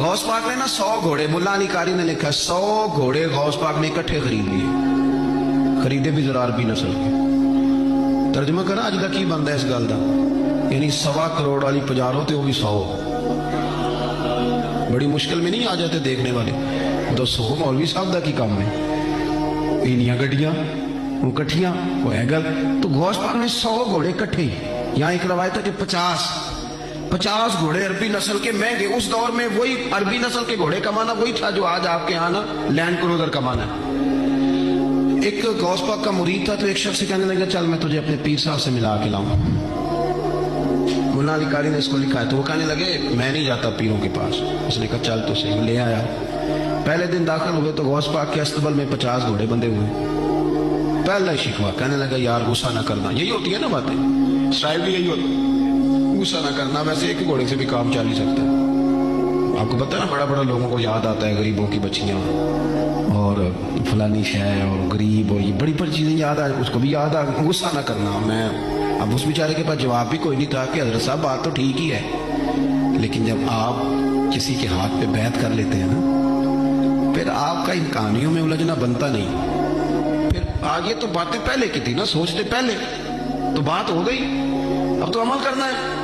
गौस पाक ने ना 100 घोड़े, मुल्ला अली कारी ने लिखा 100 घोड़े गौस पाक ने इकट्ठे खरीद लिए, खरीदे भी जरा अरबी नस्ल के। तर्जमा करा अज का की बनता है इस गल का, यानी 1.25 करोड़ वाली पजारो तो भी 100, बड़ी मुश्किल में नहीं आ जाते देखने वाले। दसो मौलवी साहब का की काम है, इनिया गड्डियां इकट्ठियां वो है गल। तो गौस पाक ने 100 घोड़े इकट्ठे, यहाँ एक रवायत है कि 50 घोड़े अरबी नस्ल के महंगे। उस दौर में वही अरबी नस्ल के घोड़े कमाना वही था जो आज आपके यहाँ ना लैंड क्रूजर कमाना है। एक गौस पाक का मुरीद था, तो एक शख्स कहने लगा चल मैं तुझे अपने पीर साहब से मिला के लाऊं। मुल्ला अली कारी ने इसको लिखा है, तो वो कहने लगे मैं नहीं जाता पीरों के पास। उसने कहा चल तो सही, ले आया। पहले दिन दाखिल हुए तो गौस पाक के अस्तबल में 50 घोड़े बंधे हुए। पहला ही शिकवा, कहने लगा यार गुस्सा ना करना। यही होती है ना बातें, स्टाइल भी यही होता है, गुस्सा ना करना। वैसे एक घोड़े से भी काम चल ही सकता है। आपको पता है ना, बड़ा बड़ा लोगों को याद आता है गरीबों की बच्चियां और फलानी शय और गरीब और ये बड़ी बड़ी चीजें याद आ, उसको भी याद आ। गुस्सा ना करना। मैं अब उस बेचारे के पास जवाब भी कोई नहीं था कि हजरत साहब बात तो ठीक ही है, लेकिन जब आप किसी के हाथ पे बैत कर लेते हैं ना, फिर आपका इन कहानियों में उलझना बनता नहीं। फिर आगे तो बातें पहले की थी ना, सोचते पहले तो बात हो गई, अब तो अमल करना है।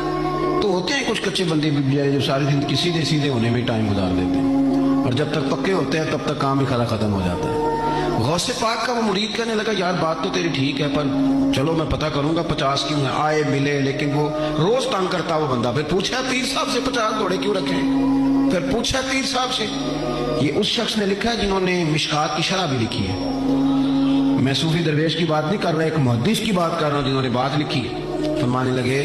तो होते हैं कुछ कच्चे बंदे भी जो सारी जिंदगी सीधे सीधे होने में टाइम गुजार देते हैं, और जब तक पक्के होते हैं तब तक काम ही खरा खत्म हो जाता है। गौसे पाक का वो मुरीद कहने लगा यार बात तो तेरी ठीक है, पर चलो मैं पता करूंगा 50 क्यों है। आए मिले, लेकिन वो रोज तंग करता वो बंदा। फिर पूछा पीर साहब से 50 घोड़े क्यों रखे, फिर पूछा पीर साहब से। ये उस शख्स ने लिखा है जिन्होंने मिशकात की शरह भी लिखी है। मैं सूफी दरवेश की बात नहीं कर रहा, एक मुहद्दिस की बात कर रहा हूं जिन्होंने बात लिखी है। फरमाने लगे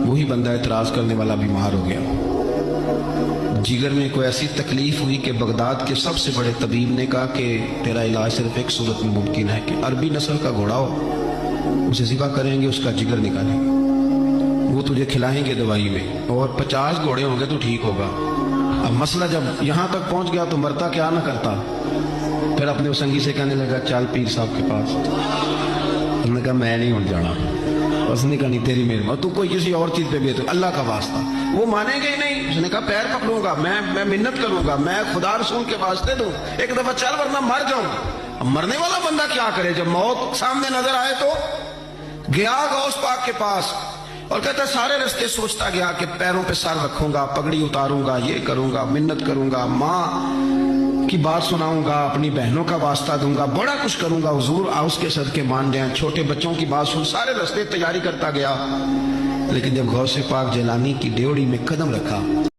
वही बंदा एतराज करने वाला बीमार हो गया, जिगर में कोई ऐसी तकलीफ हुई कि बगदाद के सबसे बड़े तबीब ने कहा कि तेरा इलाज सिर्फ एक सूरत में मुमकिन है कि अरबी नस्ल का घोड़ा हो, उसे ज़िबा करेंगे, उसका जिगर निकालेंगे, वो तुझे खिलाएंगे दवाई में, और 50 घोड़े होंगे तो ठीक होगा। अब मसला जब यहाँ तक पहुँच गया तो मरता क्या ना करता। फिर अपने संगी से कहने लगा चल पीर साहब के पास। उसने कहा मैं नहीं उठ जाना। उसने कहा नहीं तेरी मेहरबानी, तू कोई किसी और चीज पे भी है तो अल्लाह का वास्ता। वो मानेंगे ही नहीं। उसने कहा पैर पकड़ूंगा, मैं मिन्नत करूंगा, मैं खुदा रसूल के वास्ते दूं, एक दफा चल वरना मर जाऊं। अब मरने वाला बंदा क्या करे, जब मौत सामने नजर आए तो गया गौस पाक के पास और कहता सारे रास्ते सोचता गया कि पैरों पे सर रखूंगा, पगड़ी उतारूंगा, ये करूंगा, मिन्नत करूंगा, माँ की बात सुनाऊंगा, अपनी बहनों का वास्ता दूंगा, बड़ा कुछ करूंगा, हुजूर आ उसके सदके मान जाए, छोटे बच्चों की बात सुन। सारे रास्ते तैयारी करता गया, लेकिन जब गौसे पाक जलानी की ड्योढ़ी में कदम रखा